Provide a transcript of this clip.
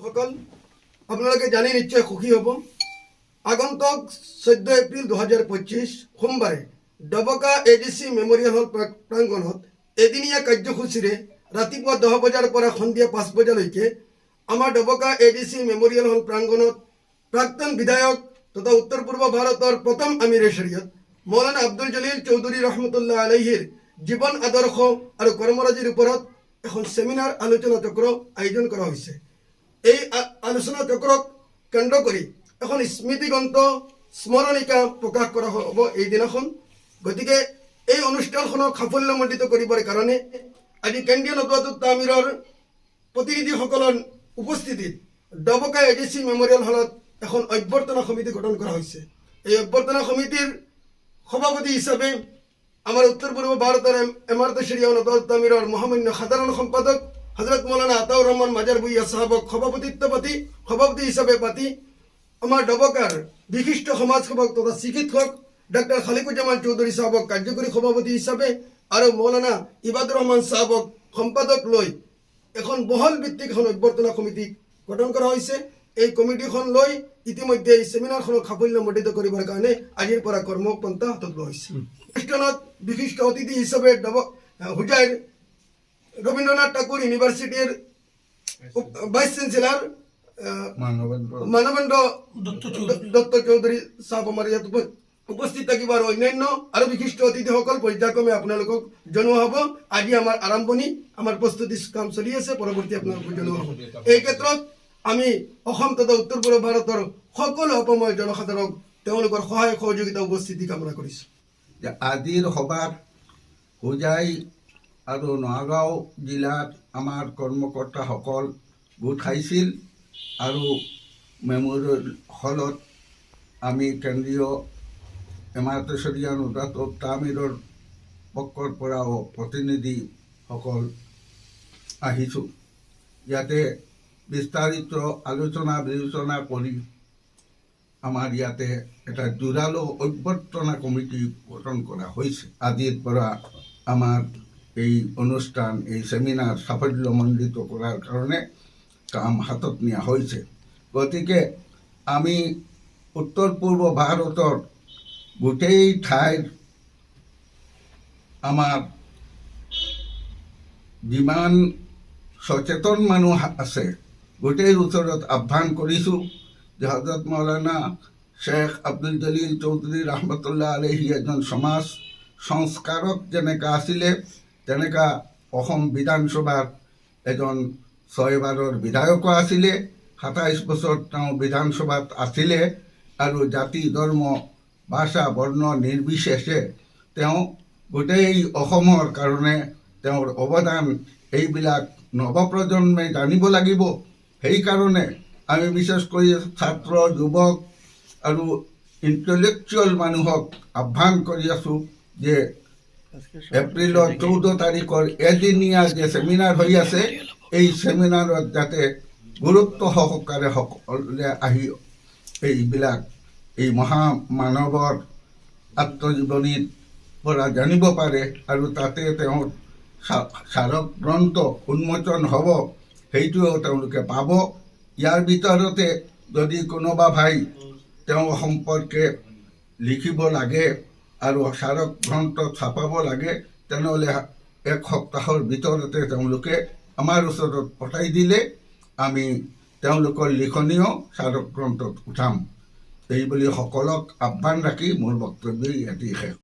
সকল আপনাৰা জানি নিশ্চয় সুখী হব। আগন্তুক 14 এপ্ৰিল 2025 সোমবাৰে ডবকা এডিসি মেমোৰিয়াল হল প্ৰাংগণত এদিনীয়া কাৰ্যসূচীৰে ৰাতিপুৱা 10 বজাৰ পৰা সন্ধিয়া 5 বজালৈকে আমাৰ ডবকা এডিসি মেমোৰিয়াল হল প্ৰাংগণত প্ৰাক্তন বিধায়ক তথা উত্তৰ পূৰ্ব ভাৰতৰ প্ৰথম আমিৰে শৰীয়ত মৌলানা আব্দুল জলিল চৌধুৰী ৰহমতুল্লাহ আলাইহিৰ জীৱন আদৰ্শ আৰু কৰ্মৰাজিৰ ওপৰত এখন সেমিনাৰ আলোচনা চক্ৰ আয়োজন কৰা হৈছে। এই আলোচনা চক্ৰক কেন্দ্ৰ কৰি এখন স্মৃতিগ্ৰন্থ স্মৰণিকা প্ৰকাশ কৰা হ'ব এই দিনাখন। গতিকে এই অনুষ্ঠানখনক সাফল্যমণ্ডিত কৰিবৰ কাৰণে আজি কেন্দ্ৰীয় নদুৱাতুত তামিৰৰ প্ৰতিনিধিসকলৰ উপস্থিতিত ডবকা এডিসি মেমোৰিয়াল হলত এখন অভ্যৰ্থনা সমিতি গঠন কৰা হৈছে। এই অভ্যৰ্থনা সমিতিৰ সভাপতি হিচাপে আমাৰ উত্তৰ পূৰ্ব ভাৰতৰ এমাৰতে শৰিয়া নদুৱাতুত তামিৰৰ মহামান্য সাধাৰণ সম্পাদক হজরত মৌলানা আতাউর রহমান মাজার ভুইয়া সাহাবক সভাপতি হিসাবে পাতি আমার ডবকার বিশিষ্ট সমাজসেবক তথা চিকিৎসক ডাক্তার খালিকুজ্জামান চৌধুরী সাহাবক কার্যকরী সভাপতি হিসাবে আর মৌলানা ইবাদুর রহমান সাহাবক সম্পাদক লৈ এখন বহল ভিত্তিক এখন অভ্যৰ্থনা কমিটি গঠন কৰা হয়েছে। এই কমিটিখন লৈ ইতিমধ্যে এই সেমিনাৰখনক সাফল্যমণ্ডিত কৰিবৰ কাৰণে আজিৰ পৰা কৰ্মপন্থা হাতত লোৱা হৈছে। অনুষ্ঠানত বিশিষ্ট অতিথি হিসাবে হুজাইৰ রবীন্দ্রনাথ ঠাকুর ইউনিভার্সিটির ভাইস চ্যান্সেলর মানবেন্দ্র দত্ত চৌধুরী সাহেব আমার ইয়াত উপস্থিত থাকিব আর অন্যান্য আরো বিশিষ্ট অতিথিসকল পর্যায়ক্রমে আপোনালোকক জনোৱা হ'ব। আজি আমাৰ আৰম্ভণি আমাৰ প্ৰস্তুতি কাম চলি আছে, পৰৱৰ্তী আপোনালোকক জনোৱা হ'ব। এই ক্ষেত্ৰত আমি অসম তথা উত্তৰ পূৰ্ব ভাৰতৰ সকলো অসমীয়া জনসাধাৰণক তেওঁলোকৰ সহায় সহযোগিতা উপস্থিতি কামনা কৰিছোঁ। আজিৰ সভাত হোজাই আৰু নগাঁও জিলাত আমাৰ কৰ্মকৰ্তাসকল গোট খাইছিল আৰু মেমোৰিয়েল হলত আমি কেন্দ্ৰীয় এমাৰতে শৰিয়া নদুৱাতুত তামিৰৰ পক্ষৰ পৰাও প্ৰতিনিধিসকল আহিছোঁ। ইয়াতে বিস্তাৰিত আলোচনা বিবেচনা কৰি আমাৰ ইয়াতে এটা জোৰালো অভ্যৰ্থনা কমিটি গঠন কৰা হৈছে। আজিৰ পৰা আমাৰ এই অনুষ্ঠান এই সেমিনার সাফল্যমণ্ডিত করার কারণে কাম হাতত নিয়া হয়েছে। গতিকে আমি উত্তর পূর্ব ভারতের গোটেই ঠাইৰ আমাৰ যিমান সচেতন মানুহ আছে গোটেই ওচৰত আহ্বান কৰিছোঁ যে হজৰত মৌলানা শেখ আব্দুল জলিল চৌধুৰী ৰহমতুল্লাহ আলাইহি এজন সমাজ সংস্কাৰক যেনেকা আছিলে তেনেকা অসম বিধানসভাৰ এজন 6 বাৰৰ বিধায়কো আছিলে। 27 বছৰ তেওঁ বিধানসভাত আছিলে আৰু জাতি ধৰ্ম ভাষা বৰ্ণ নিৰ্বিশেষে তেওঁ গোটেই অসমৰ কাৰণে তেওঁৰ অৱদান এইবিলাক নৱপ্ৰজন্মে জানিব লাগিব। সেইকাৰণে আমি বিশেষ কৰি ছাত্ৰ যুৱক আৰু ইণ্টেলেকচুৱেল মানুহক আহ্বান কৰি আছোঁ যে এপ্ৰিলৰ 14 তাৰিখৰ এদিনীয়া যে সেমিনাৰ হৈ আছে এই সেমিনাৰত যাতে গুৰুত্ব সহকাৰে সকলোৱে আহি এইবিলাক এই মহামানৱৰ আত্মজীৱনীৰ পৰা জানিব পাৰে আৰু তাতে তেওঁৰ স্মাৰক গ্ৰন্থ উন্মোচন হ'ব, সেইটোও তেওঁলোকে পাব। ইয়াৰ ভিতৰতে যদি কোনোবা ভাই তেওঁ সম্পৰ্কে লিখিব লাগে আৰু স্মাৰক গ্ৰন্থ ছাপাব লাগে তেনেহ'লে 1 সপ্তাহৰ ভিতৰতে তেওঁলোকে আমাৰ ওচৰত পঠাই দিলে আমি তেওঁলোকৰ লিখনিও স্মাৰক গ্ৰন্থত উঠাম। এই বুলি সকলক আহ্বান ৰাখি মোৰ বক্তব্য ইয়াতেই শেষ।